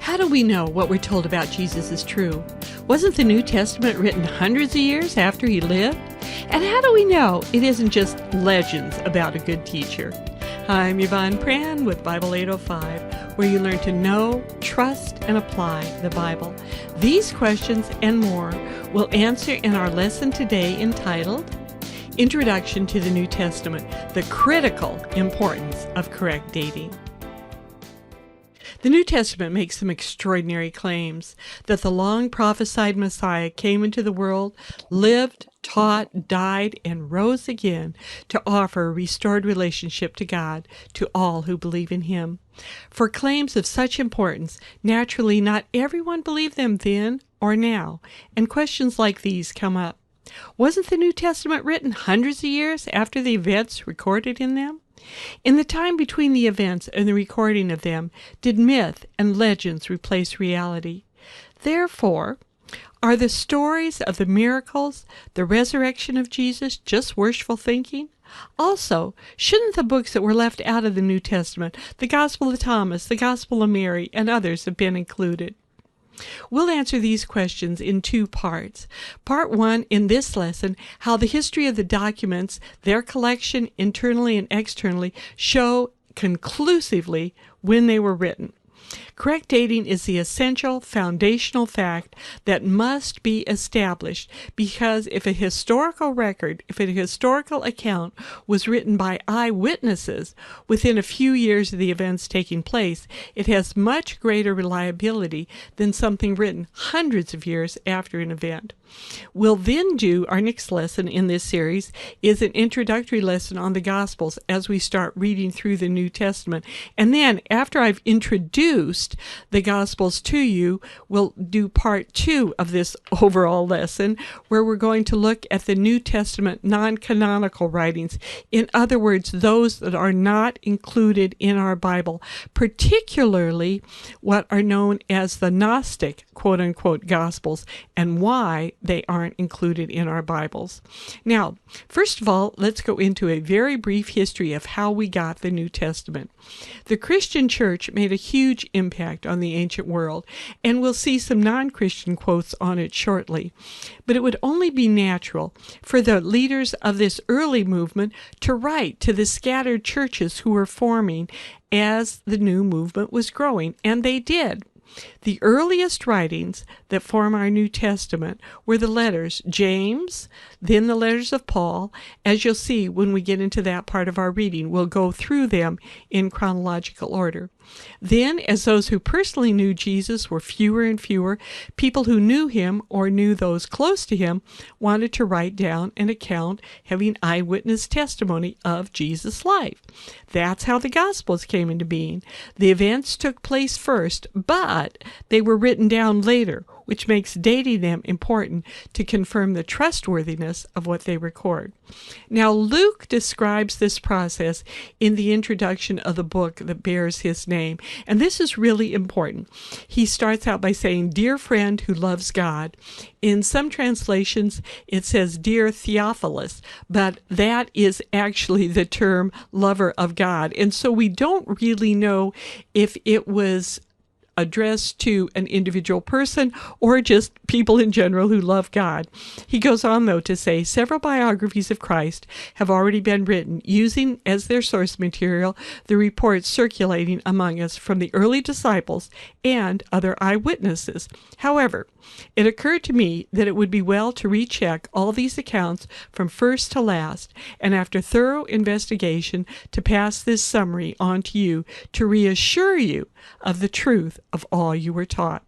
How do we know what we're told about Jesus is true? Wasn't the New Testament written hundreds of years after he lived? And how do we know it isn't just legends about a good teacher? I'm Yvonne Pran with Bible 805, where you learn to know, trust, and apply the Bible. These questions and more we'll answer in our lesson today entitled Introduction to the New Testament, the critical importance of correct dating. The New Testament makes some extraordinary claims that the long-prophesied Messiah came into the world, lived, taught, died, and rose again to offer a restored relationship to God to all who believe in him. For claims of such importance, naturally not everyone believed them then or now, and questions like these come up. Wasn't the New Testament written hundreds of years after the events recorded in them? In the time between the events and the recording of them, did myth and legends replace reality? Therefore, are the stories of the miracles, the resurrection of Jesus, just wishful thinking? Also, shouldn't the books that were left out of the New Testament, the Gospel of Thomas, the Gospel of Mary, and others have been included? We'll answer these questions in two parts. Part one in this lesson, how the history of the documents, their collection internally and externally, show conclusively when they were written. Correct dating is the essential foundational fact that must be established because if a historical record, if a historical account was written by eyewitnesses within a few years of the events taking place, it has much greater reliability than something written hundreds of years after an event. We'll then do our next lesson in this series is an introductory lesson on the Gospels as we start reading through the New Testament. And then after I've introduced the Gospels to you, we'll do part two of this overall lesson where we're going to look at the New Testament non-canonical writings. In other words, those that are not included in our Bible, particularly what are known as the Gnostic, quote-unquote, Gospels, and why they aren't included in our Bibles. Now, first of all, let's go into a very brief history of how we got the New Testament. The Christian church made a huge impact on the ancient world, and we'll see some non-Christian quotes on it shortly. But it would only be natural for the leaders of this early movement to write to the scattered churches who were forming as the new movement was growing, and they did. The earliest writings that form our New Testament were the letters James, then the letters of Paul. As you'll see when we get into that part of our reading, we'll go through them in chronological order. Then, as those who personally knew Jesus were fewer and fewer, people who knew him or knew those close to him wanted to write down an account having eyewitness testimony of Jesus' life. That's how the Gospels came into being. The events took place first, but they were written down later, which makes dating them important to confirm the trustworthiness of what they record. Now, Luke describes this process in the introduction of the book that bears his name, and this is really important. He starts out by saying, "Dear friend who loves God." In some translations, it says, "Dear Theophilus," but that is actually the term lover of God. And so we don't really know if it was addressed to an individual person or just people in general who love God. He goes on, though, to say several biographies of Christ have already been written using as their source material the reports circulating among us from the early disciples and other eyewitnesses. However, it occurred to me that it would be well to recheck all these accounts from first to last, and after thorough investigation to pass this summary on to you to reassure you of the truth of all you were taught.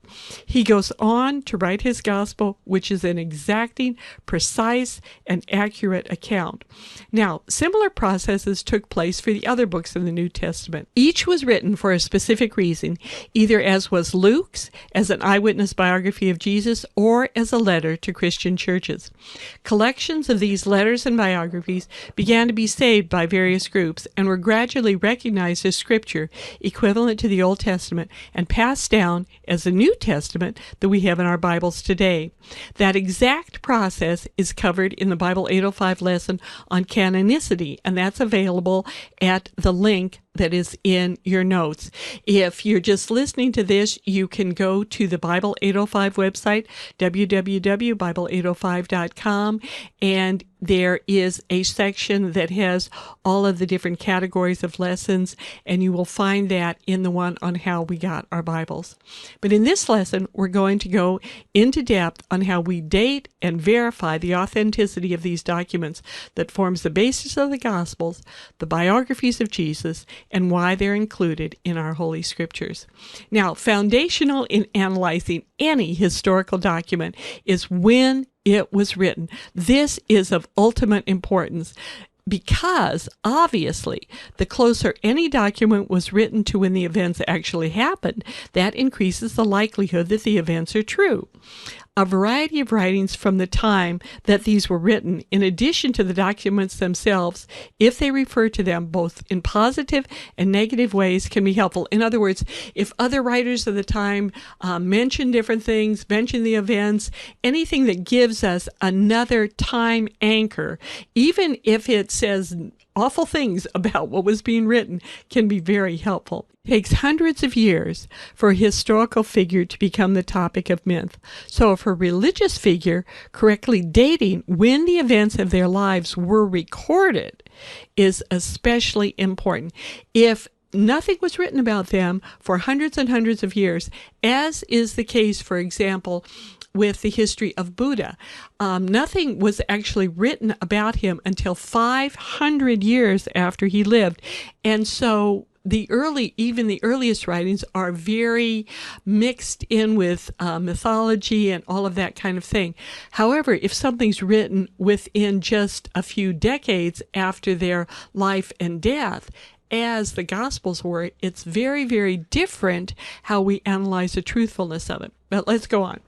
He goes on to write his gospel, which is an exacting, precise, and accurate account. Now, similar processes took place for the other books in the New Testament. Each was written for a specific reason, either as was Luke's, as an eyewitness biography of Jesus, or as a letter to Christian churches. Collections of these letters and biographies began to be saved by various groups and were gradually recognized as scripture, equivalent to the Old Testament, and passed down as the New Testament that we have in our Bibles today. That exact process is covered in the Bible 805 lesson on canonicity, and that's available at the link that is in your notes. If you're just listening to this, you can go to the Bible 805 website, www.bible805.com, and there is a section that has all of the different categories of lessons, and you will find that in the one on how we got our Bibles. But in this lesson, we're going to go into depth on how we date and verify the authenticity of these documents that forms the basis of the Gospels, the biographies of Jesus, and why they're included in our Holy Scriptures. Now, foundational in analyzing any historical document is when it was written. This is of ultimate importance because, obviously, the closer any document was written to when the events actually happened, that increases the likelihood that the events are true. A variety of writings from the time that these were written, in addition to the documents themselves, if they refer to them both in positive and negative ways, can be helpful. In other words, if other writers of the time mention different things, mention the events, anything that gives us another time anchor, even if it says awful things about what was being written, can be very helpful. It takes hundreds of years for a historical figure to become the topic of myth. So if a religious figure, correctly dating when the events of their lives were recorded is especially important. If nothing was written about them for hundreds and hundreds of years, as is the case, for example, with the history of Buddha. Nothing was actually written about him until 500 years after he lived. And so even the earliest writings are very mixed in with mythology and all of that kind of thing. However, if something's written within just a few decades after their life and death, as the Gospels were, it's very, very different how we analyze the truthfulness of it. But let's go on.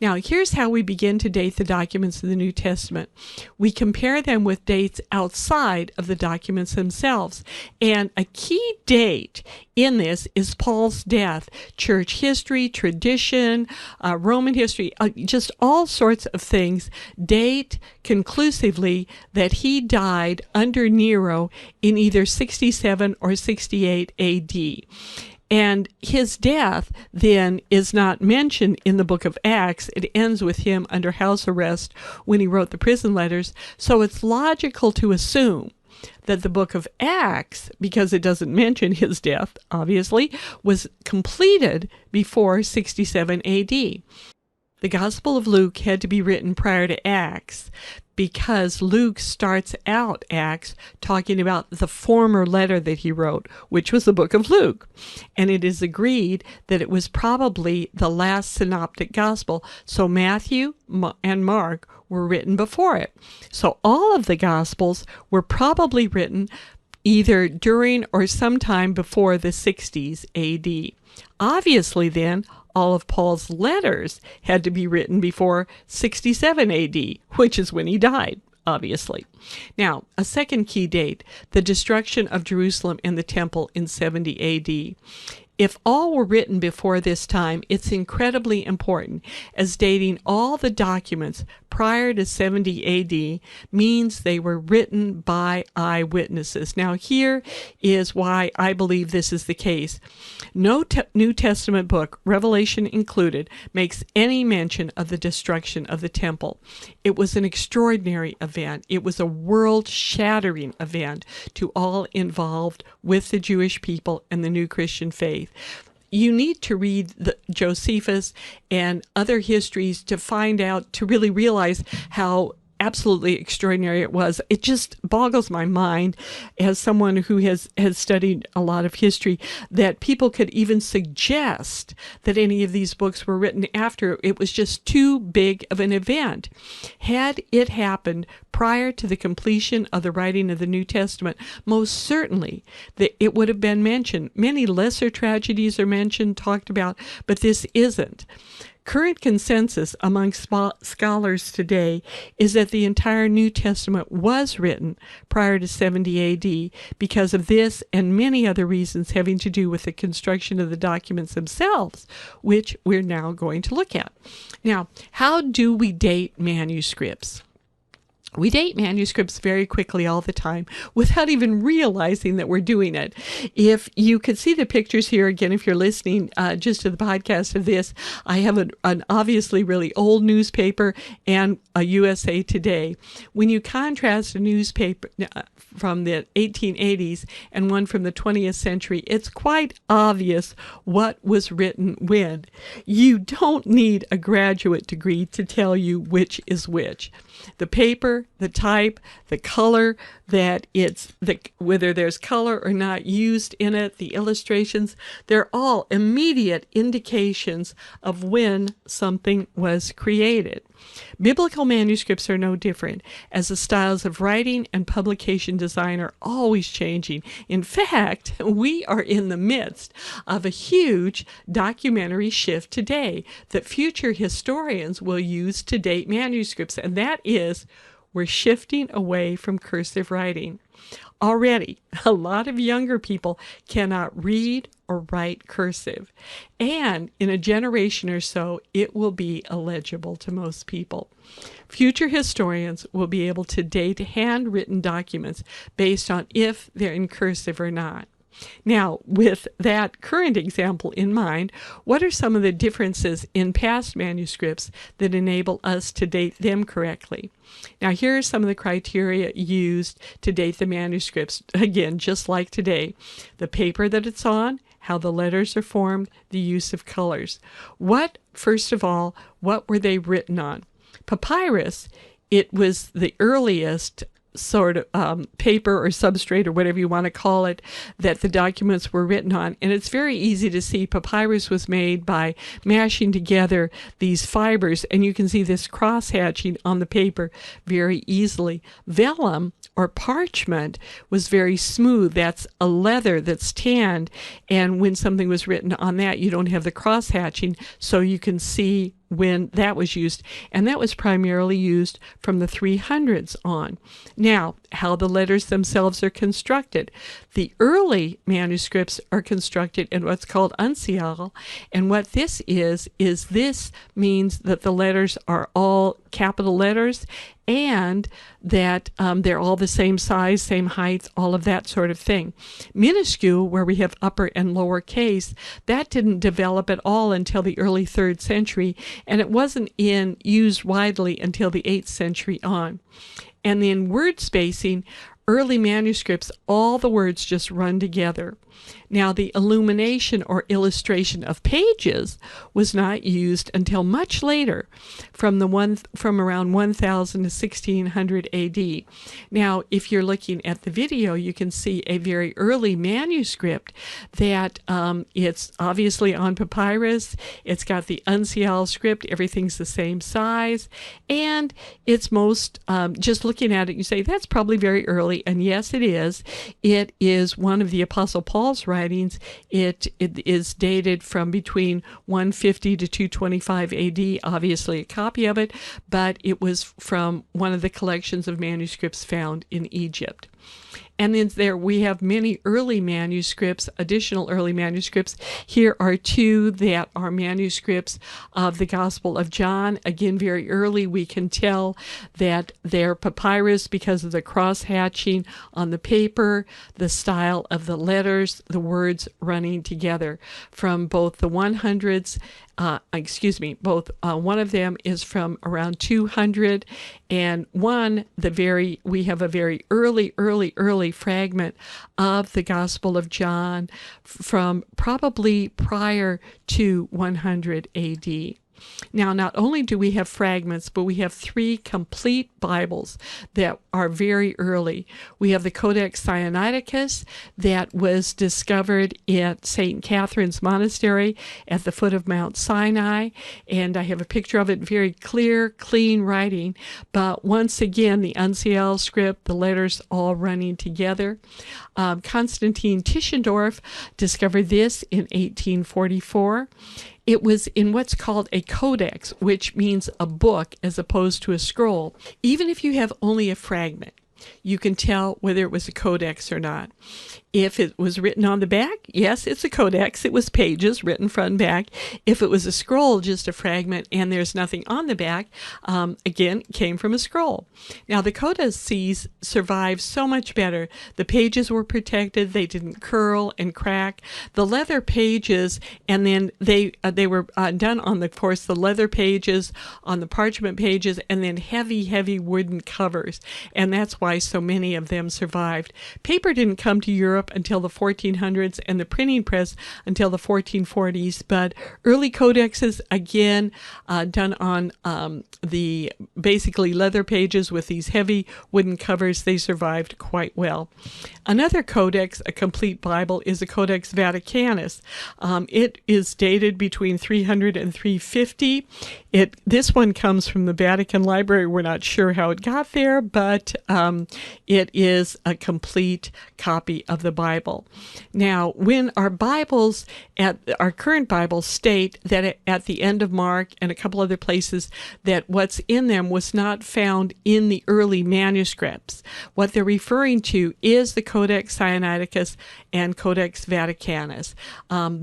Now, here's how we begin to date the documents of the New Testament. We compare them with dates outside of the documents themselves. And a key date in this is Paul's death. Church history, tradition, Roman history, just all sorts of things date conclusively that he died under Nero in either 67 or 68 AD. And his death then is not mentioned in the book of Acts. It ends with him under house arrest when he wrote the prison letters. So it's logical to assume that the book of Acts, because it doesn't mention his death, obviously, was completed before 67 AD. The Gospel of Luke had to be written prior to Acts because Luke starts out Acts talking about the former letter that he wrote, which was the book of Luke. And it is agreed that it was probably the last synoptic gospel. So Matthew and Mark were written before it. So all of the Gospels were probably written either during or sometime before the 60s AD. Obviously, then, all of Paul's letters had to be written before 67 AD, which is when he died, obviously. Now, a second key date, the destruction of Jerusalem and the temple in 70 AD. If all were written before this time, it's incredibly important, as dating all the documents prior to 70 AD means they were written by eyewitnesses. Now, here is why I believe this is the case. No New Testament book, Revelation included, makes any mention of the destruction of the temple. It was an extraordinary event. It was a world-shattering event to all involved with the Jewish people and the new Christian faith. You need to read Josephus and other histories to find out, to really realize how absolutely extraordinary it was. It just boggles my mind, as someone who has studied a lot of history, that people could even suggest that any of these books were written after. It was just too big of an event. Had it happened prior to the completion of the writing of the New Testament, most certainly that it would have been mentioned. Many lesser tragedies are mentioned, talked about, but this isn't. Current consensus among scholars today is that the entire New Testament was written prior to 70 AD because of this and many other reasons having to do with the construction of the documents themselves, which we're now going to look at. Now, how do we date manuscripts? We date manuscripts very quickly all the time without even realizing that we're doing it. If you could see the pictures here, again, if you're listening just to the podcast of this, I have an obviously really old newspaper and a USA Today. When you contrast a newspaper from the 1880s and one from the 20th century, it's quite obvious what was written when. You don't need a graduate degree to tell you which is which. The paper, the type, the color that whether there's color or not used in it, the illustrations, they're all immediate indications of when something was created. Biblical manuscripts are no different, as the styles of writing and publication design are always changing. In fact, we are in the midst of a huge documentary shift today that future historians will use to date manuscripts, and that is, we're shifting away from cursive writing. Already, a lot of younger people cannot read or write cursive, and in a generation or so, it will be illegible to most people. Future historians will be able to date handwritten documents based on if they're in cursive or not. Now, with that current example in mind, what are some of the differences in past manuscripts that enable us to date them correctly? Now, here are some of the criteria used to date the manuscripts, again, just like today. The paper that it's on, how the letters are formed, the use of colors. First of all, what were they written on? Papyrus, it was the earliest sort of paper or substrate or whatever you want to call it that the documents were written on. And it's very easy to see papyrus was made by mashing together these fibers, and you can see this cross-hatching on the paper very easily. Vellum or parchment was very smooth. That's a leather that's tanned, and when something was written on that, you don't have the cross-hatching, so you can see when that was used, and that was primarily used from the 300s on. Now, how the letters themselves are constructed. The early manuscripts are constructed in what's called uncial, and what this is this means that the letters are all capital letters and that they're all the same size, same height, all of that sort of thing. Minuscule, where we have upper and lower case, that didn't develop at all until the early 3rd century, and it wasn't used widely until the 8th century on. And then word spacing, early manuscripts, all the words just run together. Now, the illumination or illustration of pages was not used until much later, from around 1000 to 1600 AD. Now, if you're looking at the video, you can see a very early manuscript that it's obviously on papyrus. It's got the uncial script. Everything's the same size, and it's just looking at it, you say that's probably very early, and yes, it is. It is one of the Apostle Paul's writings. It is dated from between 150 to 225 AD, obviously a copy of it, but it was from one of the collections of manuscripts found in Egypt. And then there we have many early manuscripts, additional early manuscripts. Here are two that are manuscripts of the Gospel of John. Again, very early, we can tell that they're papyrus because of the cross-hatching on the paper, the style of the letters, the words running together from both the 100s. One of them is from around 200, and we have a very early fragment of the Gospel of John from probably prior to 100 AD. Now, not only do we have fragments, but we have 3 complete Bibles that are very early. We have the Codex Sinaiticus that was discovered at St. Catherine's Monastery at the foot of Mount Sinai, and I have a picture of it, very clear, clean writing, but once again, the uncial script, the letters all running together. Constantine Tischendorf discovered this in 1844. It was in what's called a codex, which means a book as opposed to a scroll. Even if you have only a fragment, you can tell whether it was a codex or not. If it was written on the back, yes, it's a codex. It was pages written front and back. If it was a scroll, just a fragment, and there's nothing on the back, again, came from a scroll. Now, the codices survived so much better. The pages were protected. They didn't curl and crack. The leather pages, and then they were done on, of course, the leather pages, on the parchment pages, and then heavy wooden covers. And that's why so many of them survived. Paper didn't come to Europe until the 1400s and the printing press until the 1440s, but early codexes, again, done on the basically leather pages with these heavy wooden covers, they survived quite well. Another codex, a complete Bible, is a Codex Vaticanus. It is dated between 300 and 350. This one comes from the Vatican Library. We're not sure how it got there, but it is a complete copy of the Bible. Now, when our Bibles, our current Bibles, state that at the end of Mark and a couple other places that what's in them was not found in the early manuscripts, what they're referring to is the Codex Sinaiticus and Codex Vaticanus.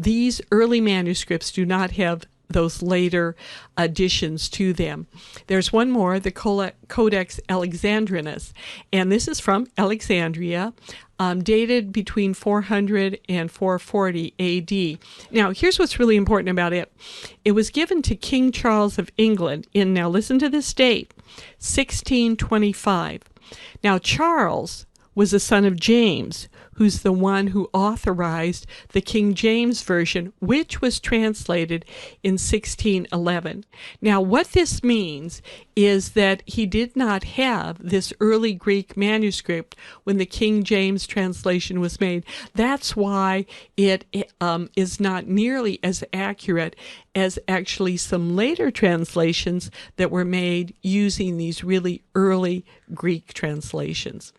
These early manuscripts do not have those later additions to them. There's one more, the Codex Alexandrinus, and this is from Alexandria, dated between 400 and 440 AD. Now, here's what's really important about it. It was given to King Charles of England in, now listen to this date, 1625. Now, Charles was the son of James, who's the one who authorized the King James Version, which was translated in 1611. Now, what this means is that he did not have this early Greek manuscript when the King James translation was made. That's why it is not nearly as accurate as actually some later translations that were made using these really early Greek translations.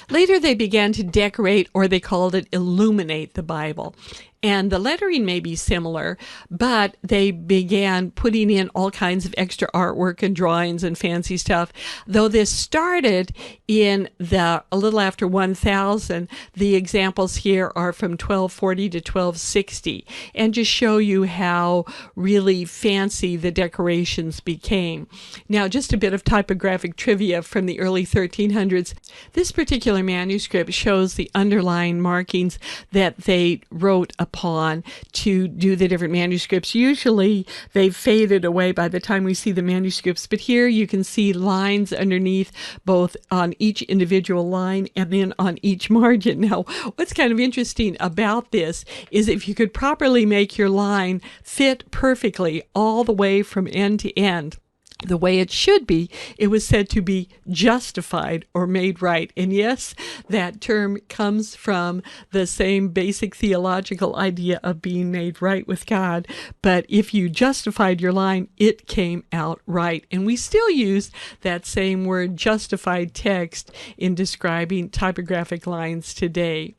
Later, they began to decorate, or they called it illuminate, the Bible. And the lettering may be similar, but they began putting in all kinds of extra artwork and drawings and fancy stuff. Though this started in a little after 1000, the examples here are from 1240 to 1260, and just show you how really fancy the decorations became. Now, just a bit of typographic trivia from the early 1300s. This particular manuscript shows the underlying markings that they wrote upon to do the different manuscripts. Usually they've faded away by the time we see the manuscripts, but here you can see lines underneath, both on each individual line and then on each margin. Now, what's kind of interesting about this is if you could properly make your line fit perfectly all the way from end to end, the way it should be, it was said to be justified or made right. And yes, that term comes from the same basic theological idea of being made right with God. But if you justified your line, it came out right. And we still use that same word, justified text, in describing typographic lines today.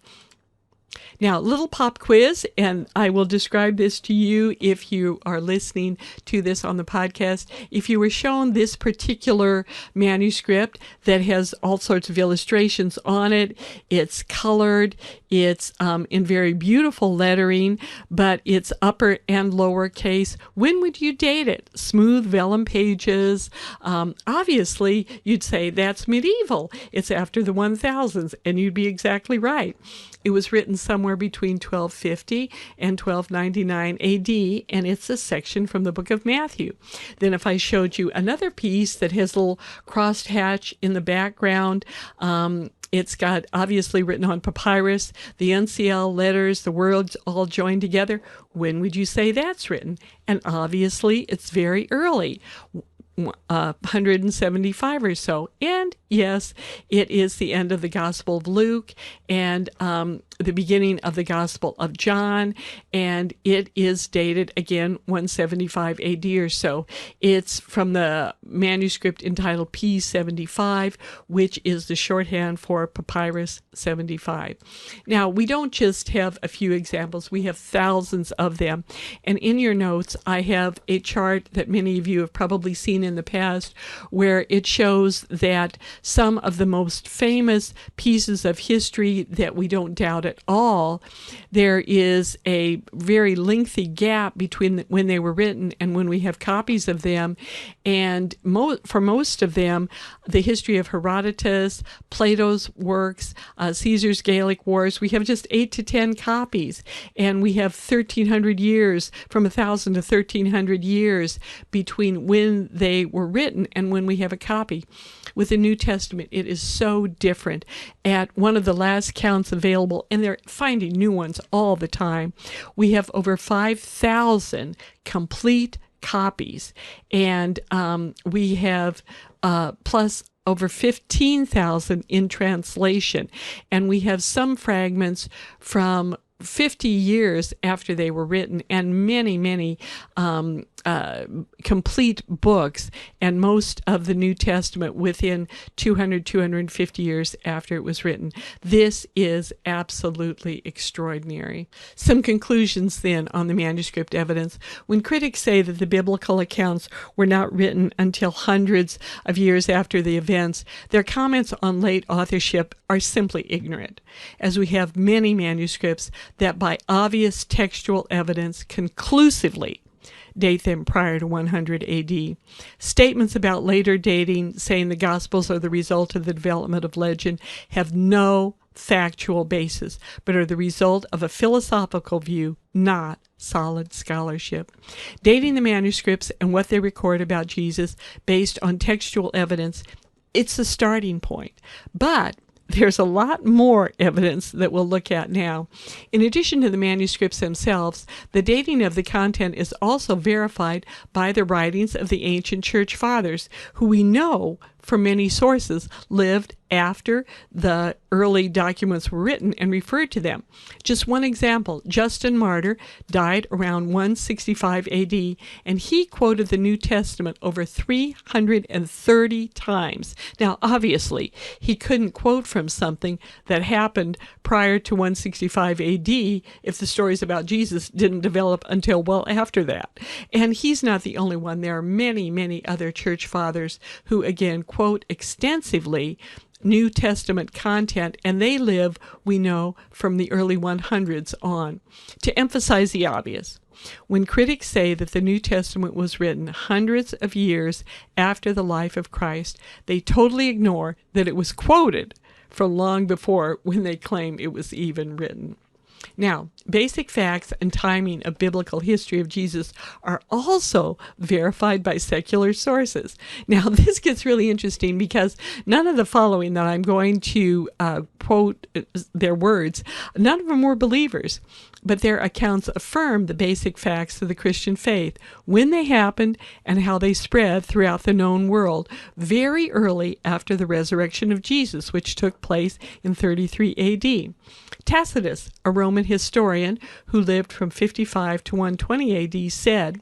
Now, little pop quiz, and I will describe this to you if you are listening to this on the podcast. If you were shown this particular manuscript that has all sorts of illustrations on it, it's colored, it's in very beautiful lettering, but it's upper and lower case. When would you date it? Smooth vellum pages. Obviously, you'd say that's medieval. It's after the 1000s, and you'd be exactly right. It was written somewhere between 1250 and 1299 AD, and it's a section from the book of Matthew. Then if I showed you another piece that has a little crossed hatch in the background, it's got obviously written on papyrus, the uncial letters, the words all joined together. When would you say that's written? And obviously it's very early. 175 or so. And yes, it is the end of the Gospel of Luke and the beginning of the Gospel of John, and it is dated, again, 175 AD or so. It's from the manuscript entitled P75, which is the shorthand for Papyrus 75. Now, we don't just have a few examples, we have thousands of them. And in your notes, I have a chart that many of you have probably seen in the past where it shows that some of the most famous pieces of history that we don't doubt at all, there is a very lengthy gap between when they were written and when we have copies of them. And for most of them, the history of Herodotus, Plato's works, Caesar's Gallic Wars, we have just 8 to 10 copies. And we have 1,300 years, from 1,000 to 1,300 years between when they were written and when we have a copy. With the New Testament, it is so different. At one of the last counts available, and they're finding new ones all the time, we have over 5,000 complete copies. And we have plus over 15,000 in translation. And we have some fragments from 50 years after they were written, and many complete books, and most of the New Testament within 250 years after it was written. This is absolutely extraordinary. Some conclusions then on the manuscript evidence. When critics say that the biblical accounts were not written until hundreds of years after the events, their comments on late authorship are simply ignorant, as we have many manuscripts that by obvious textual evidence conclusively date them prior to 100 AD. Statements about later dating, saying the Gospels are the result of the development of legend, have no factual basis, but are the result of a philosophical view, not solid scholarship. Dating the manuscripts and what they record about Jesus based on textual evidence, it's the starting point. But there's a lot more evidence that we'll look at now. In addition to the manuscripts themselves, the dating of the content is also verified by the writings of the ancient church fathers, who we know from many sources lived after the early documents were written and referred to them. Just one example, Justin Martyr died around 165 AD, and he quoted the New Testament over 330 times. Now, obviously, he couldn't quote from something that happened prior to 165 AD if the stories about Jesus didn't develop until well after that. And he's not the only one. There are many other church fathers who, again, quote extensively New Testament content, and they live, we know, from the early 100s on. To emphasize the obvious, when critics say that the New Testament was written hundreds of years after the life of Christ, they totally ignore that it was quoted from long before when they claim it was even written. Now, basic facts and timing of biblical history of Jesus are also verified by secular sources. Now, this gets really interesting because none of the following that I'm going to quote their words, none of them were believers, but their accounts affirm the basic facts of the Christian faith, when they happened and how they spread throughout the known world, very early after the resurrection of Jesus, which took place in 33 AD. Tacitus, a Roman historian who lived from 55 to 120 AD, said,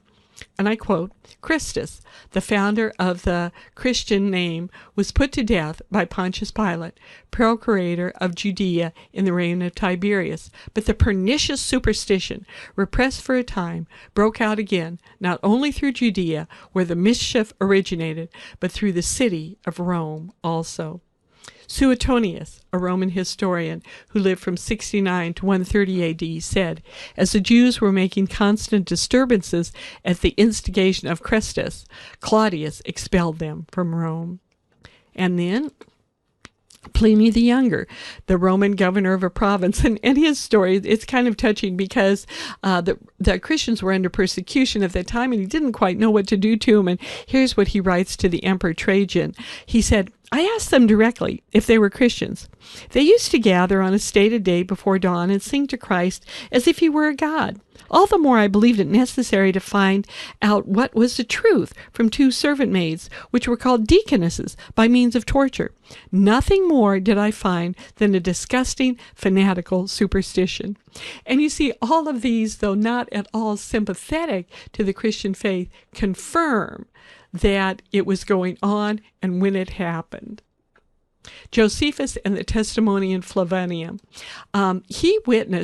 and I quote, "Christus, the founder of the Christian name, was put to death by Pontius Pilate, procurator of Judea in the reign of Tiberius. But the pernicious superstition, repressed for a time, broke out again, not only through Judea, where the mischief originated, but through the city of Rome also." Suetonius, a Roman historian who lived from 69 to 130 AD, said, as the Jews were making constant disturbances at the instigation of Christus, Claudius expelled them from Rome. And then Pliny the Younger, the Roman governor of a province, and his story, it's kind of touching because the Christians were under persecution at that time, and he didn't quite know what to do to them. And here's what he writes to the Emperor Trajan. He said, "I asked them directly if they were Christians. They used to gather on a stated day before dawn and sing to Christ as if he were a god. All the more I believed it necessary to find out what was the truth from 2 servant maids, which were called deaconesses, by means of torture. Nothing more did I find than a disgusting, fanatical superstition." And you see, all of these, though not at all sympathetic to the Christian faith, confirm that it was going on and when it happened. Josephus and the Testimony in Flavinium.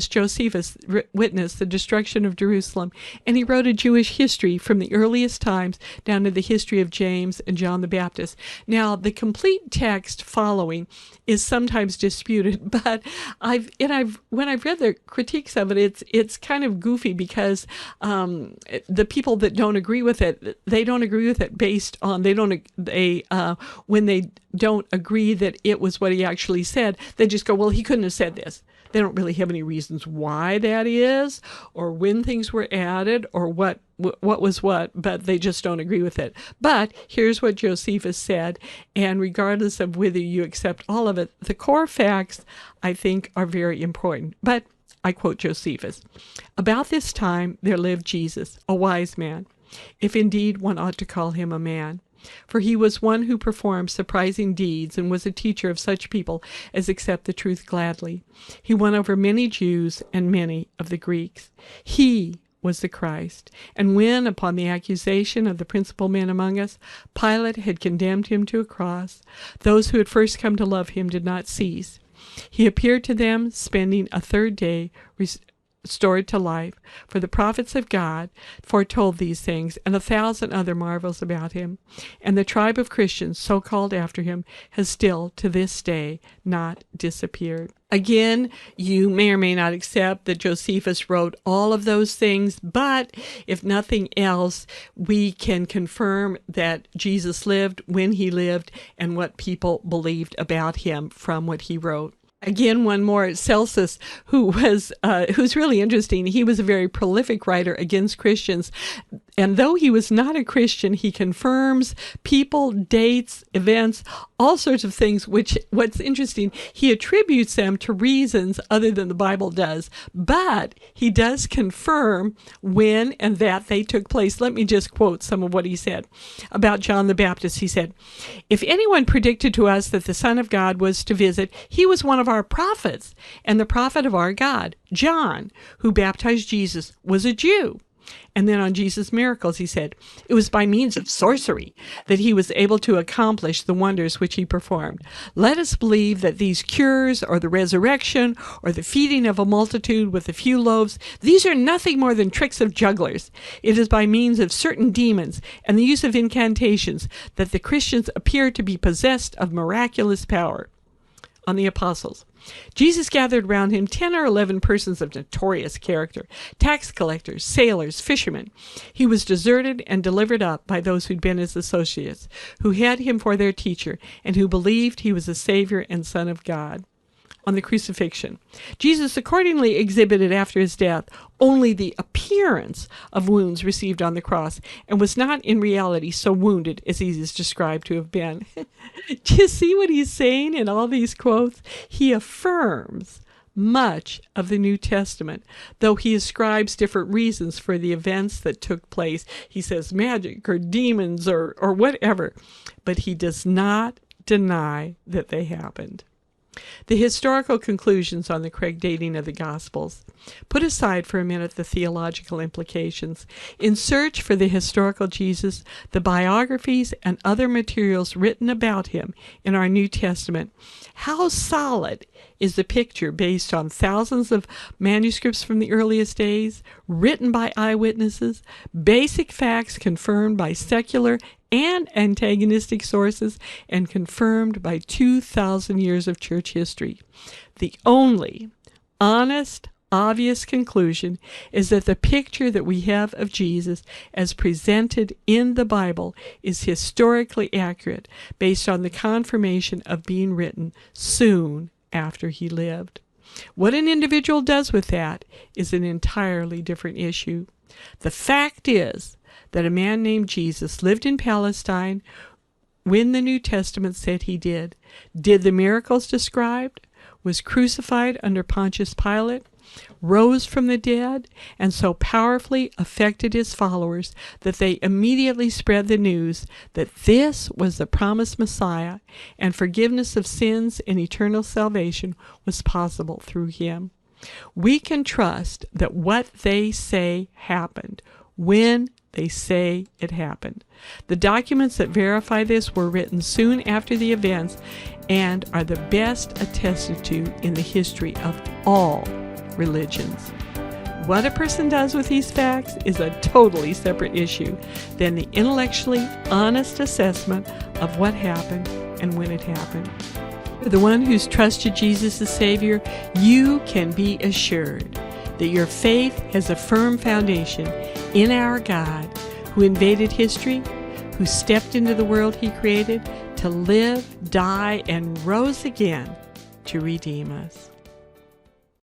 Josephus witnessed the destruction of Jerusalem, and he wrote a Jewish history from the earliest times down to the history of James and John the Baptist. Now, the complete text following is sometimes disputed, but when I've read the critiques of it, it's kind of goofy because the people that don't agree with it, they don't agree with it based on when they don't agree that it was what he actually said, they just go, well, he couldn't have said this. They don't really have any reasons why that is, or when things were added, or what was what, but they just don't agree with it. But here's what Josephus said, and regardless of whether you accept all of it, the core facts, I think, are very important. But I quote Josephus, "About this time there lived Jesus, a wise man, if indeed one ought to call him a man. For he was one who performed surprising deeds and was a teacher of such people as accept the truth gladly. He won over many Jews and many of the Greeks. He was the Christ. And when, upon the accusation of the principal men among us, Pilate had condemned him to a cross, those who had first come to love him did not cease. He appeared to them, spending a third day restored to life, for the prophets of God foretold these things, and 1,000 other marvels about him. And the tribe of Christians, so called after him, has still to this day not disappeared." Again, you may or may not accept that Josephus wrote all of those things, but if nothing else, we can confirm that Jesus lived when he lived and what people believed about him from what he wrote. Again, one more, Celsus, who's really interesting. He was a very prolific writer against Christians. And though he was not a Christian, he confirms people, dates, events, all sorts of things, what's interesting, he attributes them to reasons other than the Bible does. But he does confirm when and that they took place. Let me just quote some of what he said about John the Baptist. He said, "If anyone predicted to us that the Son of God was to visit, he was one of our prophets, and the prophet of our God. John, who baptized Jesus, was a Jew." And then on Jesus' miracles, he said, "It was by means of sorcery that he was able to accomplish the wonders which he performed. Let us believe that these cures, or the resurrection, or the feeding of a multitude with a few loaves, these are nothing more than tricks of jugglers. It is by means of certain demons and the use of incantations that the Christians appear to be possessed of miraculous power." On the apostles, Jesus gathered around him 10 or 11 persons of notorious character, tax collectors, sailors, fishermen. He was deserted and delivered up by those who'd been his associates, who had him for their teacher, and who believed he was the Savior and Son of God. On the crucifixion, Jesus accordingly exhibited after his death only the appearance of wounds received on the cross, and was not in reality so wounded as he is described to have been. Do you see what he's saying in all these quotes? He affirms much of the New Testament, though he ascribes different reasons for the events that took place. He says magic or demons or whatever, but he does not deny that they happened. The historical conclusions on the correct dating of the Gospels. Put aside for a minute the theological implications. In search for the historical Jesus, the biographies and other materials written about him in our New Testament, how solid is the picture based on thousands of manuscripts from the earliest days, written by eyewitnesses, basic facts confirmed by secular and antagonistic sources, and confirmed by 2,000 years of church history. The only honest, obvious conclusion is that the picture that we have of Jesus as presented in the Bible is historically accurate based on the confirmation of being written soon after he lived. What an individual does with that is an entirely different issue. The fact is that a man named Jesus lived in Palestine when the New Testament said he did the miracles described, was crucified under Pontius Pilate, rose from the dead, and so powerfully affected his followers that they immediately spread the news that this was the promised Messiah, and forgiveness of sins and eternal salvation was possible through him. We can trust that what they say happened when They say it happened. The documents that verify this were written soon after the events and are the best attested to in the history of all religions. What a person does with these facts is a totally separate issue than the intellectually honest assessment of what happened and when it happened. For the one who's trusted Jesus as Savior, you can be assured that your faith has a firm foundation in our God, who invaded history, who stepped into the world He created to live, die, and rose again to redeem us.